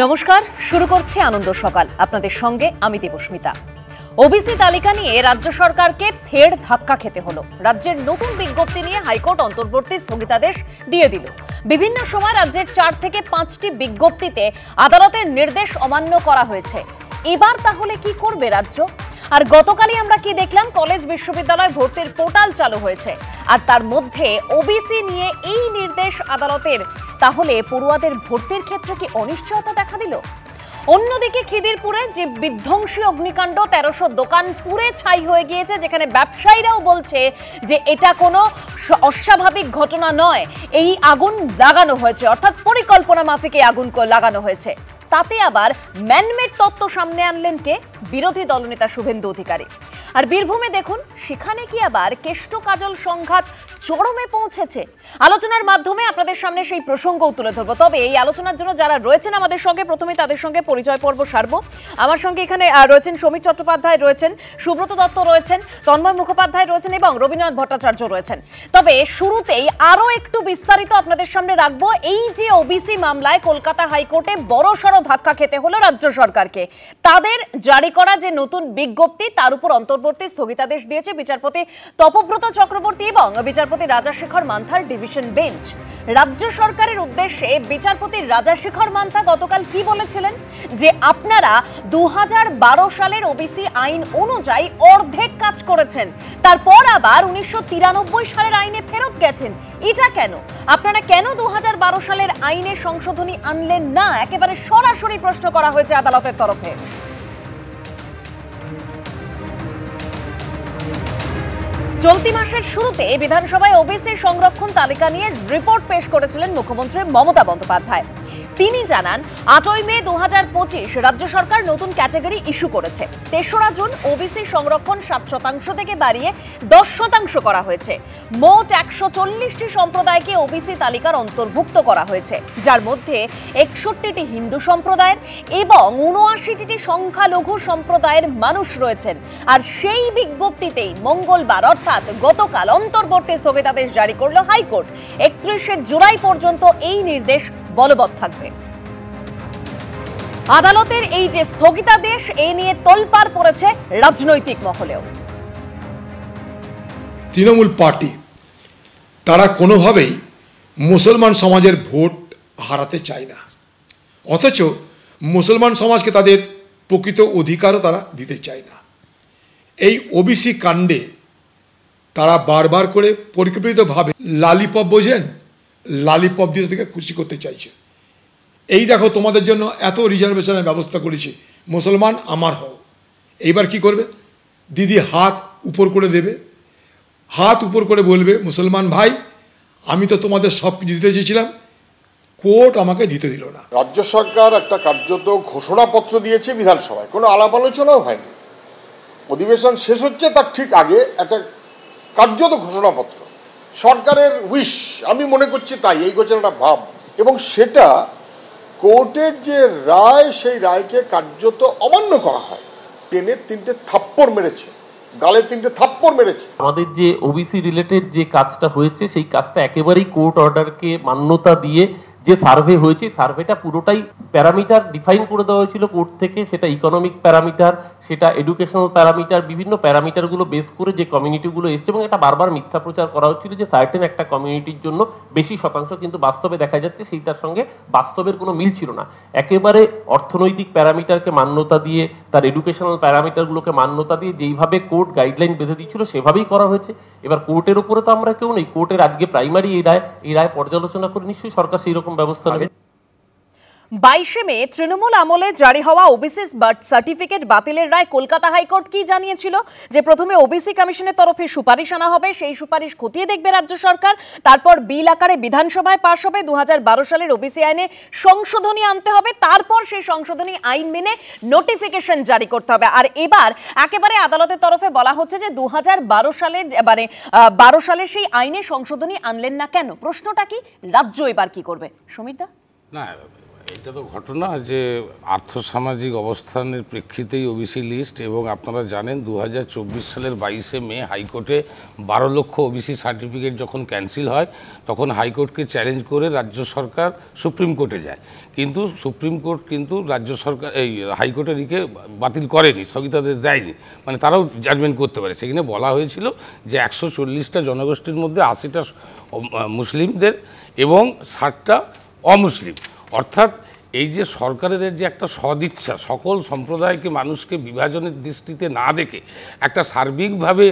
নমস্কার, শুরু করছি আনন্দ সকাল। আপনাদের সঙ্গে আমি দেবস্মিতা। ওবিসি তালিকা নিয়ে রাজ্য সরকারকে ফের ধাক্কা খেতে হলো। রাজ্যের নতুন বিজ্ঞপ্তি নিয়ে হাইকোর্ট অন্তর্বর্তী স্থগিতাদেশ দিয়ে দিল। বিভিন্ন সময় রাজ্যের 4 থেকে 5টি বিজ্ঞপ্তিতে আদালতের নির্দেশ অমান্য করা হয়েছে। এবার তাহলে কি করবে রাজ্য? আর গতকালই আমরা কি দেখলাম, কলেজ বিশ্ববিদ্যালয় ভর্তির পোর্টাল চালু হয়েছে, আর তার মধ্যে ওবিসি নিয়ে এই নির্দেশ আদালতের। তাহলে পড়ুয়াদের ভর্তির ক্ষেত্রে কি অনিশ্চয়তা দেখা দিল? অন্যদিকে খিদিরপুরে যে বিধ্বংসী অগ্নিকাণ্ড, 1300 দোকান পুড়ে ছাই হয়ে গিয়েছে, যেখানে ব্যবসায়ীরাও বলছে যে এটা কোনো অস্বাভাবিক ঘটনা নয়, এই আগুন লাগানো হয়েছে, অর্থাৎ পরিকল্পনা মাফিক এই আগুন লাগানো হয়েছে। তাতে আবার ম্যানমেড তত্ত্ব সামনে আনলেন কে? বিরোধী দলনেতা শুভেন্দু অধিকারী। আর বীরভূমে দেখুন, সেখানে কি আবার কেষ্ট কাজল সংঘাত চরমে পৌঁছেছে। আলোচনার মাধ্যমে আপনাদের সামনে সেই প্রসঙ্গও তুলে ধরবো। তবে এই আলোচনার জন্য যারা রয়েছেন আমাদের সঙ্গে, প্রথমে তাদের সঙ্গে পরিচয় পর্ব সারবো। আমার সঙ্গে এখানে রয়েছেন সমীর চট্টোপাধ্যায়, রয়েছেন সুব্রত দত্ত, রয়েছেন তন্ময় মুখোপাধ্যায়, রয়েছেন এবং রবীন্দ্রনাথ ভট্টাচার্য রয়েছেন। তবে শুরুতেই আরো একটু বিস্তারিত আপনাদের সামনে রাখবো। এই যে ওবিসি মামলায় কলকাতা হাইকোর্টে বড়সড় ধাক্কা খেতে হলো রাজ্য সরকারকে। তাদের জারি করা যে নতুন বিজ্ঞপ্তি, তার উপর অন্তর্বর্তী স্থগিতাদেশ দিয়েছে বিচারপতি তপব্রত চক্রবর্তী এবং বিচারপতি রাজাশেখর মান্থার ডিভিশন বেঞ্চ। রাজ্য সরকারের উদ্দেশ্যে বিচারপতি রাজাশেখর মান্থা গতকাল কি বলেছিলেন? যে আপনারা 2012 সালের ওবিসি আইন অনুযায়ী অর্ধেক কাজ করেছেন, তারপর আবার 1993 সালের আইনে ফেরত গেছেন। এটা কেন? আপনারা কেন 2012 সালের আইনে সংশোধনী আনলেন না? একেবারে সরাসরি প্রশ্ন করা হয়েছে আদালতের তরফে। চলতি মাসের শুরুতে বিধানসভায় ওবিসি সংরক্ষণ তালিকা নিয়ে রিপোর্ট পেশ করেছিলেন মুখ্যমন্ত্রী মমতা বন্দ্যোপাধ্যায়। তিনি জানান, 8ই মে 2025 রাজ্য সরকার নতুন ক্যাটাগরি ইস্যু করেছে। 3রা জুন ওবিসি সংরক্ষণ 7% থেকে বাড়িয়ে 10% করা হয়েছে। মোট 140টি সম্প্রদায়কে ওবিসি তালিকার অন্তর্ভুক্ত করা হয়েছে, যার মধ্যে 61টি হিন্দু সম্প্রদায়ের এবং 79টি সংখ্যালঘু সম্প্রদায়ের মানুষ রয়েছেন। আর সেই বিজ্ঞপ্তিতেই মঙ্গলবার অর্থাৎ গতকাল অন্তর্বর্তী স্থগিতাদেশ জারি করল হাইকোর্ট। 31শে জুলাই পর্যন্ত এই নির্দেশ বলবৎ থাকবে। আদালতের এই যে স্থগিতাদেশ, এ নিয়ে তোলপাড় পড়েছে রাজনৈতিক মহলেও। তৃণমূল পার্টি তারা কোনোভাবেই মুসলমান সমাজের ভোট হারাতে চায় না, অথচ মুসলমান সমাজকে তাদের প্রকৃত অধিকারও তারা দিতে চায় না। এই ওবিসি কাণ্ডে তারা বারবার করে পরিকল্পিতভাবে লালিপপ, বোঝেন, লালিপপ দিয়ে থেকে খুশি করতে চাইছে। এই দেখো, তোমাদের জন্য এত রিজার্ভেশনের ব্যবস্থা করেছি, মুসলমান আমার হও। এইবার কি করবে? দিদি হাত উপর করে দেবে, হাত উপর করে বলবে, মুসলমান ভাই, আমি তো তোমাদের সব কিছু দিতে চেয়েছিলাম, কোর্ট আমাকে দিতে দিল না। রাজ্য সরকার একটা কার্যত ঘোষণাপত্র দিয়েছে বিধানসভায়, কোনো আলাপ আলোচনাও হয়নি। অধিবেশন শেষ হচ্ছে তার ঠিক আগে একটা কার্যত ঘোষণাপত্র, সরকারের উইশ, আমি মনে করছি তাই, এই গোছের একটা ভাব। এবং সেটা কোর্টের যে রায়, সেই রায়কে কার্যত অমান্য করা হয়। টেনে 3টে থাপ্পড় মেরেছে, গালে 3টে থাপ্পড় মেরেছে। আমাদের যে ওবিসি রিলেটেড যে কাজটা হয়েছে, সেই কাজটা একেবারেই কোর্ট অর্ডারকে মান্যতা দিয়ে যে সার্ভে হয়েছে, সার্ভেটা পুরোটাই প্যারামিটার ডিফাইন করে দেওয়া হয়েছিল কোর্ট থেকে। সেটা ইকোনমিক প্যারামিটার, সেটা এডুকেশনাল প্যারামিটার, বিভিন্ন প্যারামিটারগুলো বেস করে যে কমিউনিটিগুলো এসছে, এবং এটা বারবার মিথ্যা প্রচার করা হচ্ছিল যে সার্টেন একটা কমিউনিটির জন্য বেশি শতাংশ, কিন্তু বাস্তবে দেখা যাচ্ছে সেইটার সঙ্গে বাস্তবের কোনো মিল ছিল না। একেবারে অর্থনৈতিক প্যারামিটারকে মান্যতা দিয়ে, তার এডুকেশনাল প্যারামিটারগুলোকে মান্যতা দিয়ে যেইভাবে কোর্ট গাইডলাইন বেঁধে দিচ্ছিল সেভাবেই করা হয়েছে। এবার কোর্টের উপরে তো আমরা কেউ নেই, কোর্টের আজকে প্রাইমারি এই রায় পর্যালোচনা করে নিশ্চয়ই সরকার সেই রকম ব্যবস্থা নেবে। 22শে মে তৃণমূল আমলে জারি হওয়া ওবিসি বার্থ সার্টিফিকেট বাতিলের রায় কলকাতা হাইকোর্ট কি জানিয়েছিল? যে প্রথমে ওবিসি কমিশনের তরফে সুপারিশ আনা হবে, সেই সুপারিশ খতিয়ে দেখবে রাজ্য সরকার, তারপর বিল আকারে বিধানসভায় পাশ হবে, 2012 সালের ওবিসি আইনে সংশোধনী আনতে হবে, তারপর সেই সংশোধনী আইন মেনে নোটিফিকেশন জারি করতে হবে। আর এবার একেবারে আদালতের তরফে বলা হচ্ছে যে 2012 সালের 12 সালের সেই আইনে সংশোধনী আনলেন না কেন? প্রশ্নটা কি, রাজ্য এবার কি করবে? সমীরদা? না, এটা তো ঘটনা যে আর্থসামাজিক অবস্থানের প্রেক্ষিতেই ওবিসি লিস্ট, এবং আপনারা জানেন 2024 সালের 22শে মে হাইকোর্টে 12 লক্ষ ওবিসি সার্টিফিকেট যখন ক্যান্সেল হয় তখন হাইকোর্টকে চ্যালেঞ্জ করে রাজ্য সরকার সুপ্রিম কোর্টে যায়, কিন্তু সুপ্রিম কোর্ট কিন্তু রাজ্য সরকার এই হাইকোর্টের ইকে বাতিল করেনি, স্থগিতাদেশ দেয়নি, মানে তারাও জাজমেন্ট করতে পারে। সেখানে বলা হয়েছিল যে 140টা জনগোষ্ঠীর মধ্যে 80টা মুসলিমদের এবং 60টা অমুসলিম, অর্থাৎ এই যে সরকারের যে একটা সদিচ্ছা সকল সম্প্রদায়কে মানুষকে বিভাজনের দৃষ্টিতে না দেখে একটা সার্বিকভাবে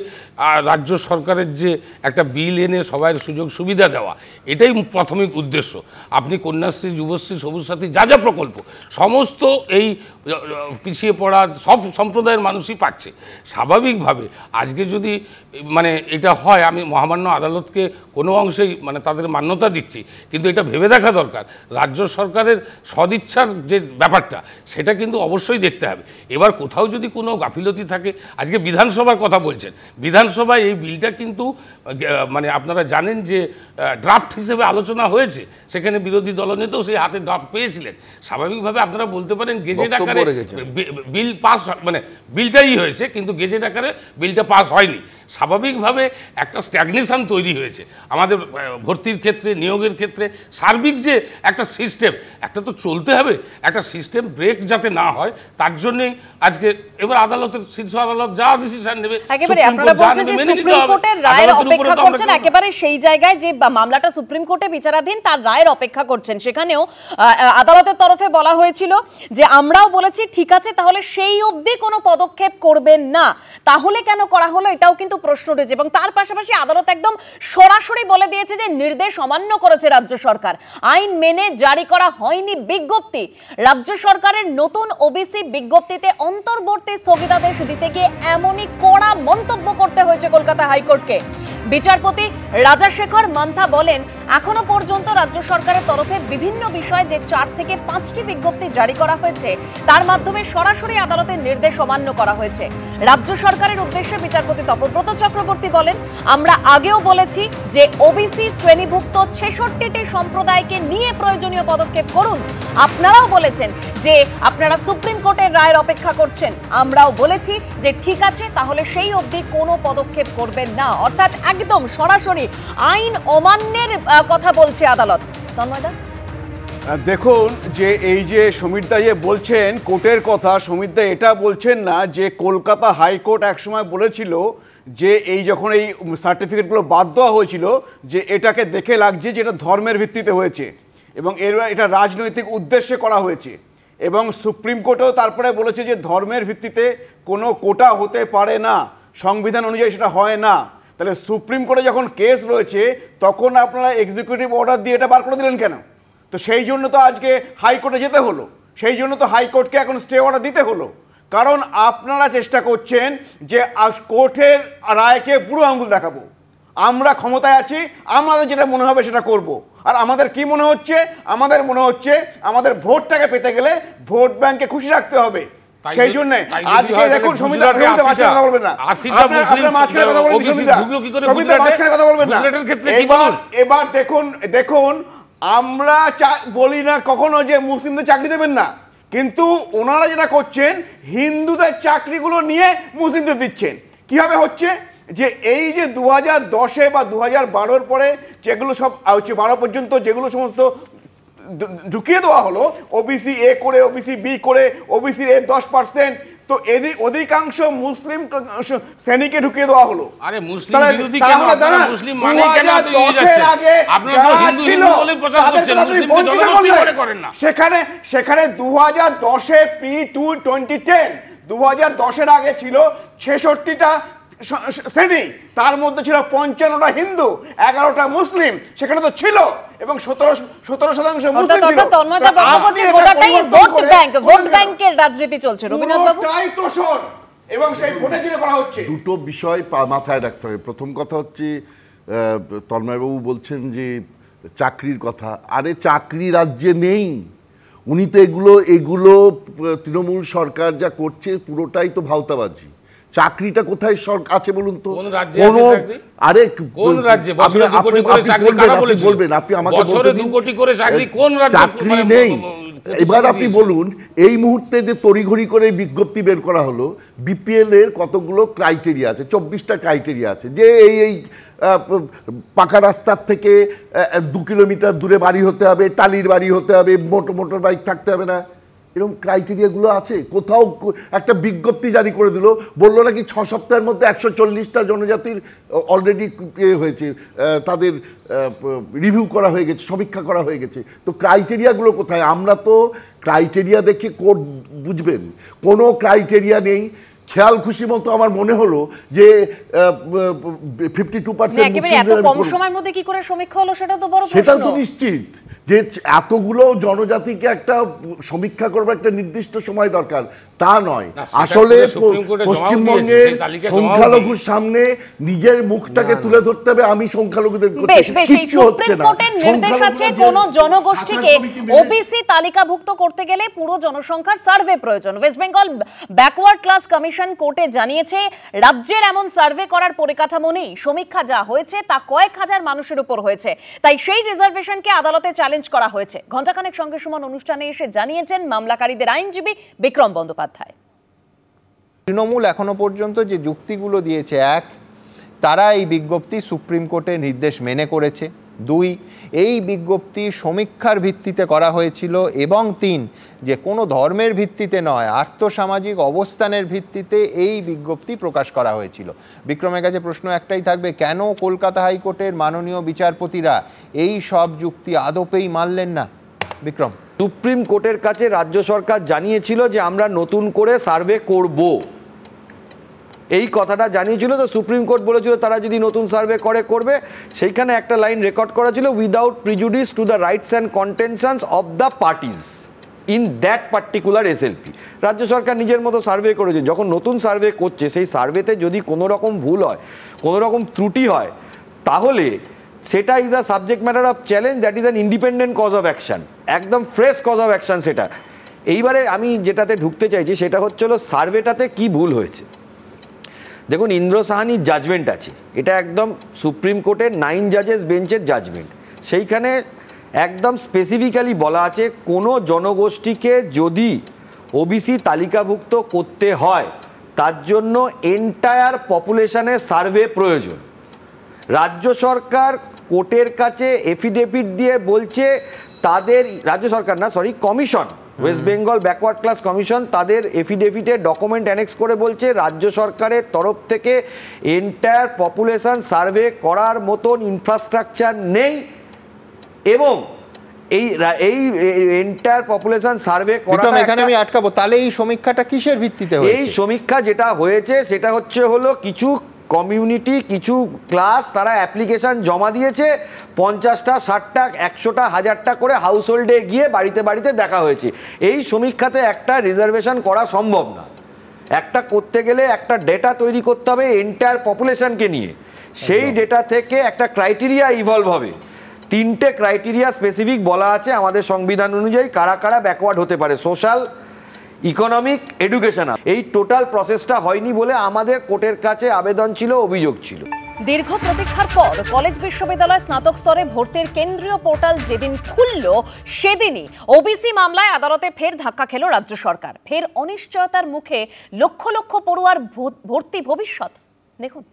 রাজ্য সরকারের যে একটা বিল এনে সবার সুযোগ সুবিধা দেওয়া, এটাই প্রাথমিক উদ্দেশ্য। আপনি কন্যাশ্রী, যুবশ্রী, সবুজ সাথী যা যা প্রকল্প সমস্ত এই পিছিয়ে পড়া সব সম্প্রদায়ের মানুষই পাচ্ছে। স্বাভাবিকভাবে আজকে যদি মানে এটা হয়, আমি মহামান্য আদালতকে কোনো অংশেই মানে তাদের মান্যতা দিচ্ছি, কিন্তু এটা ভেবে দেখা দরকার রাজ্য সরকারের সদিচ্ছার যে ব্যাপারটা সেটা কিন্তু অবশ্যই দেখতে হবে। এবার কোথাও যদি কোনো গাফিলতি থাকে, আজকে বিধানসভার কথা বলছেন, বিধানসভায় এই বিলটা কিন্তু মানে আপনারা জানেন যে ড্রাফট হিসেবে আলোচনা হয়েছে, সেখানে বিরোধী দলনেতাও সেই হাতে ড্রাফট পেয়েছিলেন। স্বাভাবিকভাবে আপনারা বলতে পারেন গেজেট আকারে বিল পাস, মানে বিলটাই হয়েছে কিন্তু গেজেট আকারে বিলটা পাস হয়নি। স্বাভাবিকভাবে একটা স্ট্যাগনেশন তৈরি হয়েছে আমাদের ভর্তির ক্ষেত্রে, নিয়োগের ক্ষেত্রে, সার্বিক যে একটা সিস্টেম, একটা তো চলতে হবে, একটা সিস্টেম ব্রেক যাতে না হয় তার জন্যই আজকে এবার আদালতের শীর্ষ আদালত যা ডিসিশন নেবে, একেবারে আপনারা বলছেন যে সুপ্রিম কোর্টের রায়ের অপেক্ষা করছেন, একেবারে সেই জায়গায় যে মামলাটা সুপ্রিম কোর্টে বিচারাধীন তার রায়ের অপেক্ষা করছেন। সেখানেও আদালতের তরফে বলা হয়েছিল যে আমরাও বলেছি ঠিক আছে, তাহলে সেই অবধি কোনো পদক্ষেপ করবেন না, তাহলে কেন করা হলো এটাও কিন্তু প্রশ্ন রয়েছে। এবং তার পাশাপাশি আদালত একদম সরাসরি বলে দিয়েছে যে নির্দেশ অমান্য করেছে রাজ্য সরকার, আইন মেনে জারি করা হয়নি বিজ্ঞপ্তি। রাজ্য সরকারের নতুন ওবিসি বিজ্ঞপ্তিতে অন্তর্বর্তী স্থগিতাদেশ দিতে গিয়ে এমনই কড়া মন্তব্য করতে হয়েছে কলকাতা হাইকোর্টকে। বিচারপতি রাজাশেখর মান্থা বলেন, এখনো পর্যন্ত রাজ্য সরকারের তরফে বিভিন্ন বিষয়ে যে 4 থেকে 5টি বিজ্ঞপ্তি জারি করা হয়েছে তার মাধ্যমে সরাসরি আদালতের নির্দেশ অমান্য করা হয়েছে। রাজ্য সরকারের উদ্দেশ্যে বিচারপতি তপব্রত চক্রবর্তী বলেন, আমরা আগেও বলেছি যে ওবিসি শ্রেণীভুক্ত 66টি সম্প্রদায়কে নিয়ে প্রয়োজনীয় পদক্ষেপ করুন। আপনারাও বলেছেন যে আপনারা সুপ্রিম কোর্টের রায়ের অপেক্ষা করছেন, আমরাও বলেছি যে ঠিক আছে, তাহলে সেই অবধি কোনো পদক্ষেপ করবেন না, অর্থাৎ একদম সরাসরি আইন অমান্যের কথা বলছে আদালত। তন্ময়দা, দেখুন যে এই যে সমীরদা যে বলছেন কোর্টের কথা, সমীরদা এটা বলছেন না যে কলকাতা হাইকোর্ট একসময় বলেছিল যে এই যখন এই সার্টিফিকেটগুলো বাদ দেওয়া হয়েছিল যে এটাকে দেখে লাগছে যে এটা ধর্মের ভিত্তিতে হয়েছে এবং এটা রাজনৈতিক উদ্দেশ্যে করা হয়েছে, এবং সুপ্রিম কোর্টেও তারপরে বলেছে যে ধর্মের ভিত্তিতে কোনো কোটা হতে পারে না, সংবিধান অনুযায়ী সেটা হয় না। তাহলে সুপ্রিম কোর্টে যখন কেস রয়েছে তখন আপনারা এক্সিকিউটিভ অর্ডার দিয়ে এটা বার করে দিলেন কেন? তো সেই জন্য তো আজকে হাইকোর্টে যেতে হলো, সেই জন্য তো হাইকোর্টকে এখন স্টে অর্ডার দিতে হলো, কারণ আপনারা চেষ্টা করছেন যে কোর্টের রায়কে বুড়ো আঙুল দেখাবো, আমরা ক্ষমতায় আছি, আমাদের যেটা মনে হবে সেটা করব। আর আমাদের কি মনে হচ্ছে? আমাদের মনে হচ্ছে আমাদের ভোটটাকে পেতে গেলে ভোট ব্যাংকে খুশি রাখতে হবে, সেই জন্য আজকে দেখুন সমীরদা মাঝখানে কথা বলবেন না, আপনারা মাঝখানে কথা বলবেন, সমীরদা মাঝখানে কথা বলবেন না। এবার দেখুন আমরা বলি না কখনো যে মুসলিমদের চাকরি দেবেন না, কিন্তু ওনারা যেটা করছেন হিন্দুদের চাকরিগুলো নিয়ে মুসলিমদের দিচ্ছেন। কিভাবে হচ্ছে? যে এই যে 2010-এ বা 2012-এর পরে যেগুলো সব 12 পর্যন্ত যেগুলো সমস্ত ঢুকিয়ে দেওয়া হলো, ওবিসি এ করে, ওবিসি বি করে, ওবিসি এর 10%, তো অধিকাংশ মুসলিম শ্রেণীকে ঢুকিয়ে দেওয়া হলো। আরে মুসলিম বিরোধী কেন? আপনারা মুসলিম মানে কেন এত ইয়ে যাচ্ছে? আপনারা তো হিন্দু হিন্দু বলে প্রচার করছেন, মুসলিমকে জবরদস্তি করে করেন না। সেখানে 2010-এ pre-2010 2010-এর আগে ছিল 66টা শ্রেণী, তার মধ্যে ছিল 55টা হিন্দু, 11টা মুসলিম, সেখানে তো ছিল, এবং 17% মুসলিম ছিল। ভোট ব্যাংকের রাজনীতি চলছে রবীন্দ্রনাথ বাবু, তাই তো শোন, এবং সেই ভোটের জন্য করা হচ্ছে। দুটো বিষয় মাথায় রাখতে হবে। প্রথম কথা হচ্ছে তন্ময়বাবু বলছেন যে চাকরির কথা, আরে চাকরি রাজ্যে নেই, উনি তো এগুলো তৃণমূল সরকার যা করছে পুরোটাই তো ভাওতাবাজি। চাকরিটা কোথায় আছে বলুন তো? কোন রাজ্যে আছে চাকরি? আরে কোন রাজ্যে বছরে 2 কোটি করে চাকরি কারা বলেছেন? বলবেন, আপনি আমাকে বলতে দিন। 2 কোটি করে চাকরি কোন রাজ্যে? চাকরি নেই, এবার আপনি বলুন, এই মুহূর্তে যে তড়িঘড়ি করে বিজ্ঞপ্তি বের করা হলো, বিপিএল এর কতগুলো ক্রাইটেরিয়া আছে, 24টা ক্রাইটেরিয়া আছে, যে এই পাকা রাস্তার থেকে 2 কিলোমিটার দূরে বাড়ি হতে হবে, টালির বাড়ি হতে হবে, মোটর বাইক থাকতে হবে না, এরকম ক্রাইটেরিয়াগুলো আছে? কোথাও একটা বিজ্ঞপ্তি জারি করে দিল, বললো নাকি 6 সপ্তাহের মধ্যে 140টা জনজাতির অলরেডি হয়েছে, তাদের রিভিউ করা হয়ে গেছে, সমীক্ষা করা হয়ে গেছে। তো ক্রাইটেরিয়াগুলো কোথায়? আমরা তো ক্রাইটেরিয়া দেখে কোড বুঝবেন, কোনো ক্রাইটেরিয়া নেই। খেয়াল খুশি মতো আমার মনে হলো যে 52% কম সময়ের মধ্যে কি করে সমীক্ষা হলো সেটা তো বড় প্রশ্ন। সেটাও তো নিশ্চিত যে এতগুলো জনজাতিকে একটা সমীক্ষা করবার একটা নির্দিষ্ট সময় দরকার, তা নয়। আসলে পশ্চিমবঙ্গের সংখ্যালঘুর সামনে নিজের মুখটাকে তুলে ধরতে হবে, আমি সংখ্যালঘুদের কিচ্ছু হচ্ছে না। নির্দেশ আছে কোন জনগোষ্ঠীকে ওবিসি তালিকাভুক্ত করতে গেলে পুরো জনসংখ্যার সার্ভে প্রয়োজন। West Bengal backward class commission কোর্টে জানিয়েছে রাজ্যের এমন সার্ভে করার পরিকাঠামো নেই। সমীক্ষা যা হয়েছে তা কয়েক হাজার মানুষের উপর হয়েছে, তাই সেই রিজার্ভেশনকে আদালতে চ্যালেঞ্জ করা হয়েছে। ঘণ্টাখানেক সঙ্গে সুমন অনুষ্ঠানে এসে জানিয়েছেন মামলাকারীদের আইনজীবী বিক্রম বন্দ্যোপাধ্যায়। তৃণমূল এখনো পর্যন্ত যে যুক্তিগুলো দিয়েছে, 1, তারা এই বিজ্ঞপ্তি সুপ্রিম কোর্টের নির্দেশ মেনে করেছে, 2, এই বিজ্ঞপ্তি সমীক্ষার ভিত্তিতে করা হয়েছিল, এবং 3, যে কোনো ধর্মের ভিত্তিতে নয়, আর্থসামাজিক অবস্থানের ভিত্তিতে এই বিজ্ঞপ্তি প্রকাশ করা হয়েছিল। বিক্রমের কাছে প্রশ্ন একটাই থাকবে, কেন কলকাতা হাইকোর্টের মাননীয় বিচারপতিরা এই সব যুক্তি আদপেই মানলেন না? বিক্রম, সুপ্রিম কোর্টের কাছে রাজ্য সরকার জানিয়েছিল যে আমরা নতুন করে সার্ভে করব, এই কথাটা জানিয়েছিল। তো সুপ্রিম কোর্ট বলেছিল তারা যদি নতুন সার্ভে করবে। সেইখানে একটা লাইন রেকর্ড করা ছিল, without prejudice to the rights and contentions of the parties in that particular SLP. রাজ্য সরকার নিজের মতো সার্ভে করেছে। যখন নতুন সার্ভে করছে, সেই সার্ভেতে যদি কোনো রকম ভুল হয়, কোনো রকম ত্রুটি হয়, তাহলে সেটা is a subject matter of challenge, that is an independent cause of action, একদম ফ্রেশ কজ অফ অ্যাকশন সেটা। এইবারে আমি যেটাতে ঢুকতে চাইছি সেটা হচ্ছে সার্ভেটাতে কি ভুল হয়েছে। দেখুন, ইন্দ্র সাহানির জাজমেন্ট আছে, এটা একদম সুপ্রিম কোর্টের 9 জাজেস বেঞ্চের জাজমেন্ট। সেইখানে একদম স্পেসিফিক্যালি বলা আছে কোনো জনগোষ্ঠীকে যদি ওবিসি তালিকাভুক্ত করতে হয় তার জন্য এন্টায়ার পপুলেশনের সার্ভে প্রয়োজন। রাজ্য সরকার কোর্টের কাছে এফিডেভিট দিয়ে বলছে তাদের, রাজ্য সরকার না sorry commission, West Bengal backward class commission তাদের এফিডেভিটে ডকুমেন্ট অ্যানেক্স করে বলছে রাজ্য সরকারের তরফ থেকে এন্টায়ার পপুলেশন সার্ভে করার মতন ইনফ্রাস্ট্রাকচার নেই, এবং এই এন্টায়ার পপুলেশন সার্ভে করা, এখানে আমি আটকাবো, তাহলে এই সমীক্ষাটা কিসের ভিত্তিতে হয়েছে? এই সমীক্ষা যেটা হয়েছে সেটা হলো কিছু কমিউনিটি, কিছু ক্লাস তারা অ্যাপ্লিকেশন জমা দিয়েছে, 50টা 60টা 100টা 1000টা করে হাউস হোল্ডে গিয়ে বাড়িতে বাড়িতে দেখা হয়েছে। এই সমীক্ষাতে একটা রিজার্ভেশন করা সম্ভব না। একটা করতে গেলে একটা ডেটা তৈরি করতে হবে এন্টায়ার পপুলেশনকে নিয়ে, সেই ডেটা থেকে একটা ক্রাইটেরিয়া ইভলভ হবে। 3টে ক্রাইটেরিয়া স্পেসিফিক বলা আছে আমাদের সংবিধান অনুযায়ী কারা কারা ব্যাকওয়ার্ড হতে পারে, সোশ্যাল, ইকোনমিক, এডুকেশনাল। এই টোটাল প্রসেসটা হয়নি বলে আমাদের কোর্টের কাছে আবেদন ছিল, অভিযোগ ছিল। দীর্ঘ প্রতীক্ষার পর কলেজ বিশ্ববিদ্যালয় স্নাতক স্তরে ভর্তির কেন্দ্রীয় পোর্টাল যেদিন খুলল, সেদিনই ওবিসি মামলায় আদালতে ফের ধাক্কা খেল রাজ্য সরকার। ফের অনিশ্চয়তার মুখে লক্ষ লক্ষ পড়ুয়ার ভর্তি ভবিষ্যৎ। দেখুন,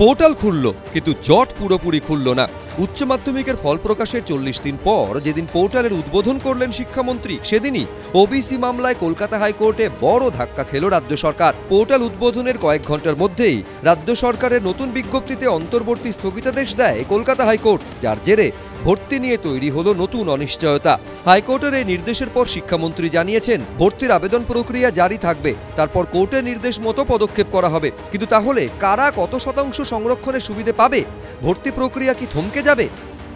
পোর্টাল খুলল কিন্তু জট পুরোপুরি খুলল না। উচ্চ মাধ্যমিকের ফল প্রকাশের 40 দিন পর যেদিন পোর্টালের উদ্বোধন করলেন শিক্ষামন্ত্রী, সেদিনই ওবিসি মামলায় কলকাতা হাইকোর্টে বড় ধাক্কা খেল রাজ্য সরকার। পোর্টাল উদ্বোধনের কয়েক ঘন্টার মধ্যেই রাজ্য সরকারের নতুন বিজ্ঞপ্তিতে অন্তর্বর্তী স্থগিতাদেশ দেয় কলকাতা হাইকোর্ট, যার জেরে ভর্তি নিয়ে তৈরি হলো নতুন অনিশ্চয়তা। হাইকোর্টের এই নির্দেশের পর শিক্ষামন্ত্রী জানিয়েছেন ভর্তির আবেদন প্রক্রিয়া জারি থাকবে, তারপর কোর্টের নির্দেশ মতো পদক্ষেপ করা হবে। কিন্তু তাহলে কারা কত শতাংশ সংরক্ষণের সুবিধে পাবে? ভর্তি প্রক্রিয়া কি থমকে যাবে?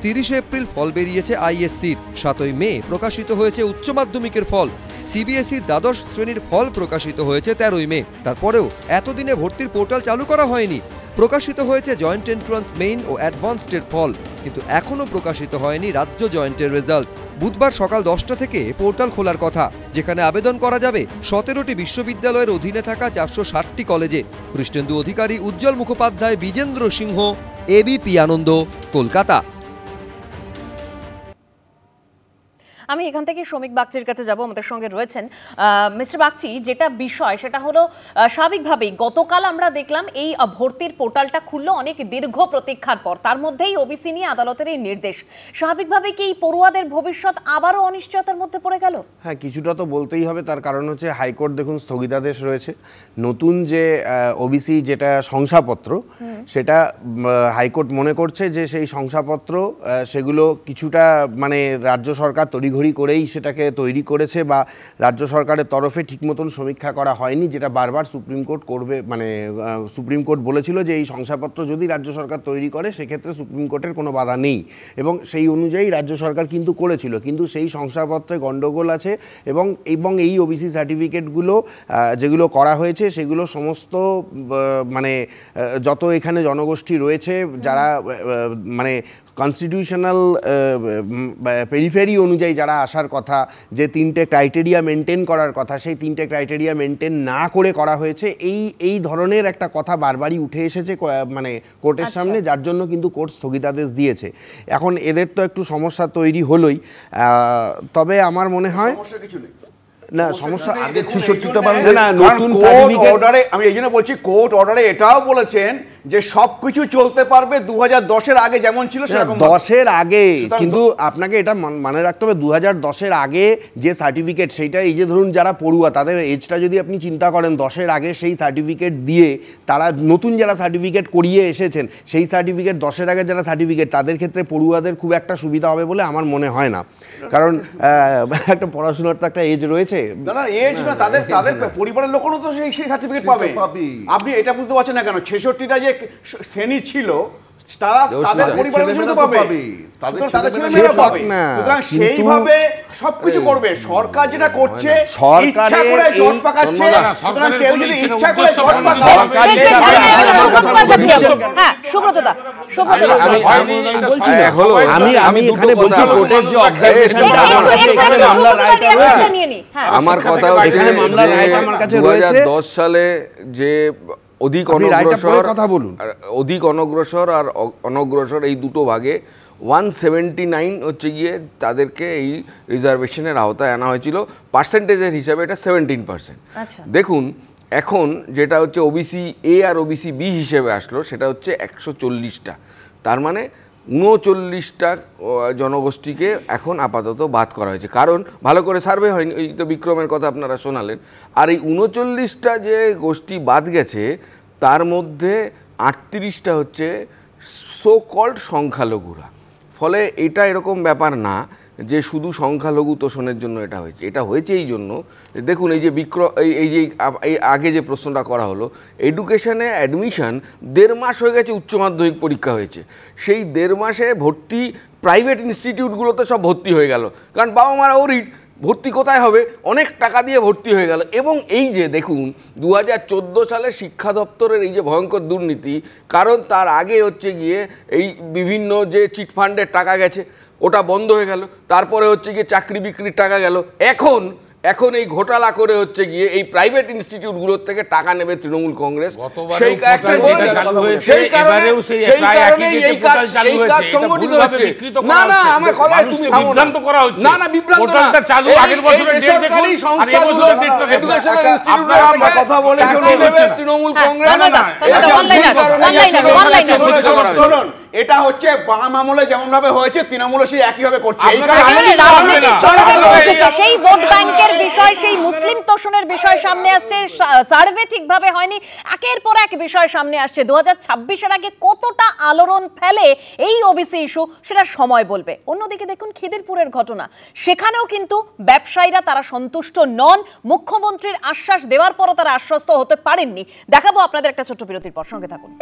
30 এপ্রিল ফল বেরিয়েছে আইএসসির, 7ই মে প্রকাশিত হয়েছে উচ্চ মাধ্যমিকের ফল, সিবিএসইর দ্বাদশ শ্রেণীর ফল প্রকাশিত হয়েছে 13ই মে। তারপরেও এতদিনে ভর্তির পোর্টাল চালু করা হয়নি। প্রকাশিত হয়েছে জয়েন্ট এন্ট্রান্স মেইন ও অ্যাডভান্সডের ফল, কিন্তু এখনও প্রকাশিত হয়নি রাজ্য জয়েন্টের রেজাল্ট। বুধবার সকাল 10টা থেকে পোর্টাল খোলার কথা, যেখানে আবেদন করা যাবে 17টি বিশ্ববিদ্যালয়ের অধীনে থাকা 460টি কলেজে। কৃষ্ণেন্দু অধিকারী, উজ্জ্বল মুখোপাধ্যায়, বিজেন্দ্র সিংহ, এবিপি আনন্দ, কলকাতা। আমি এখান থেকে শ্রমিক বাগচির কাছে যাব, আমাদের সঙ্গে রয়েছেন মিস্টার বাগচি। যেটা বিষয় সেটা হলো স্বাভাবিকভাবেই গতকাল আমরা দেখলাম এই ভর্তির পোর্টালটা খুললো অনেক দীর্ঘ প্রতীক্ষার পর, তার মধ্যেই ওবিসি নিয়ে আদালতের এই নির্দেশ। স্বাভাবিকভাবেই কি এই পড়ুয়াদের ভবিষ্যৎ আবারও অনিশ্চয়তার মধ্যে পড়ে গেল? হ্যাঁ, কিছুটা তো বলতেই হবে। তার কারণ হচ্ছে হাইকোর্ট দেখুন স্থগিতাদেশ রয়েছে, নতুন যে ওবিসি যেটা শংসাপত্র সেটা হাইকোর্ট মনে করছে যে সেই শংসাপত্র সেগুলো কিছুটা মানে রাজ্য সরকার তড়িঘড়ি করেই সেটাকে তৈরি করেছে বা রাজ্য সরকারের তরফে ঠিক মতন সমীক্ষা করা হয়নি, যেটা বারবার সুপ্রিম কোর্ট করবে। মানে সুপ্রিম কোর্ট বলেছিল যে এই শংসাপত্র যদি রাজ্য সরকার তৈরি করে সেক্ষেত্রে সুপ্রিম কোর্টের কোনো বাধা নেই, এবং সেই অনুযায়ী রাজ্য সরকার কিন্তু করেছিল। কিন্তু সেই শংসাপত্রে গণ্ডগোল আছে এবং এই ওবিসি সার্টিফিকেটগুলো যেগুলো করা হয়েছে সেগুলো সমস্ত মানে যত এখানে জনগোষ্ঠী রয়েছে যারা মানে কনস্টিটিউশনাল পেরিফেরি অনুযায়ী যারা আসার কথা, যে 3টে ক্রাইটেরিয়া মেনটেন করার কথা, সেই 3টে ক্রাইটেরিয়া মেনটেন না করে করা হয়েছে, এই ধরনের একটা কথা বারবারই উঠে এসেছে মানে কোর্টের সামনে, যার জন্য কিন্তু কোর্ট স্থগিতাদেশ দিয়েছে। এখন এদের তো একটু সমস্যা তৈরি হলোই, তবে আমার মনে হয় না সমস্যা আগে 66টা না নতুন সার্টিফিকেট অর্ডারে, আমি এই জন্য বলছি কোর্ট অর্ডারে এটাও বলেছেন যে সবকিছু চলতে পারবে 2010-এর আগে যেমন ছিল সেরকম। 10-এর আগে কিন্তু আপনাকে এটা মনে রাখতে হবে 2010-এর আগে যে সার্টিফিকেট সেইটা, এই যে ধরুন যারা পড়ুয়া তাদের এজটা যদি আপনি চিন্তা করেন 10-এর আগে সেই সার্টিফিকেট দিয়ে তারা নতুন যারা সার্টিফিকেট করিয়ে এসেছেন সেই সার্টিফিকেট 10-এর আগে যারা সার্টিফিকেট তাদের ক্ষেত্রে পড়ুয়াদের খুব একটা সুবিধা হবে বলে আমার মনে হয় না, কারণ একটা পড়াশোনার তো একটা এজ রয়েছে। না এজ না, তাদের পরিবারের লোকেরও তো সেই সার্টিফিকেট পাবে। আপনি এটা বুঝতে পারছেন না কেন 66টা যে শ্রেণী ছিল তাদের পরিবারের জন্য পাবে, তাদের ছেলেমেয়েরা পাবে। সুতরাং সেইভাবে সবকিছু করবে সরকার, যেটা করছে ইচ্ছা করে জট পাকাচ্ছে। সুতরাং কেউ যদি ইচ্ছা করে জট পাকায়, হ্যাঁ সুব্রতদা আমি এখানে বলছি কোর্টের যে অবজারভেশন এখানে মামলার রায়টা রয়েছে, আমার কথা এখানে মামলার রায়টা আমার কাছে রয়েছে 2010 সালে যে অধিক অনগ্রসর আর অনগ্রসর এই দুটো ভাগে 179 হচ্ছে গিয়ে তাদেরকে এই রিজার্ভেশনের আওতায় আনা হয়েছিল। পার্সেন্টেজের হিসাবে এটা 17%। দেখুন এখন যেটা হচ্ছে ওবিসি এ আর ওবিসি বি হিসেবে আসলো সেটা হচ্ছে 140টা, তার মানে 39টা জনগোষ্ঠীকে এখন আপাতত বাদ করা হয়েছে, কারণ ভালো করে সার্ভে হয়নি। ওই তো বিক্রমের কথা আপনারা শোনালেন। আর এই 39টা যে গোষ্ঠী বাদ গেছে তার মধ্যে 38টা হচ্ছে সো কল্ড সংখ্যালঘুরা। ফলে এটা এরকম ব্যাপার না যে শুধু সংখ্যালঘু তোষণের জন্য এটা হয়েছে, এটা হয়েছে এই জন্য দেখুন এই যে এই যে আগে যে প্রশ্নটা করা হলো, এডুকেশনে অ্যাডমিশন 1.5 মাস হয়ে গেছে, উচ্চ মাধ্যমিক পরীক্ষা হয়েছে, সেই 1.5 মাসে ভর্তি প্রাইভেট ইনস্টিটিউটগুলোতে সব ভর্তি হয়ে গেল, কারণ বাবা মারা ওরিড ভর্তি কোথায় হবে, অনেক টাকা দিয়ে ভর্তি হয়ে গেল। এবং এই যে দেখুন 2014 সালে শিক্ষা দপ্তরের এই যে ভয়ঙ্কর দুর্নীতি, কারণ তার আগে হচ্ছে গিয়ে এই বিভিন্ন যে চিটফান্ডের টাকা গেছে ওটা বন্ধ হয়ে গেল, তারপরে হচ্ছে গিয়ে চাকরি বিক্রির টাকা গেল, এখন এই ঘোটালা করে হচ্ছে গিয়ে এই প্রাইভেট ইনস্টিটিউটগুলোর থেকে টাকা নেবে তৃণমূল কংগ্রেস। সেই কারণে এই কাজ সংগঠিত হচ্ছে। না না আমার কথা তুমি বিভ্রান্ত করা হচ্ছে। না না বিভ্রান্ত না, চালু আগের বছরের ডেট দেখুন আর এই বছরের ডেটটা দেখুন। আপনারা কথা বলে তৃণমূল কংগ্রেস এটা হচ্ছে বাম আমলে যেমন ভাবে হয়েছে তৃণমূল সেই একই ভাবে করছে। সেই ভোট ব্যাংকের বিষয়, সেই মুসলিম তোষণের বিষয় সামনে আসছে, সার্ভে ঠিকভাবে হয়নি, একের পর এক বিষয় সামনে আসছে। 2026-এর আগে কতটা আলোড়ন ফেলে এই ওবিসি ইস্যু সেটা সময় বলবে। অন্যদিকে দেখুন খিদিরপুরের ঘটনা, সেখানেও কিন্তু ব্যবসায়ীরা তারা সন্তুষ্ট নন, মুখ্যমন্ত্রীর আশ্বাস দেওয়ার পরও তারা আশ্বস্ত হতে পারেননি। দেখাবো আপনাদের একটা ছোট্ট বিরতির পর, সঙ্গে থাকুন।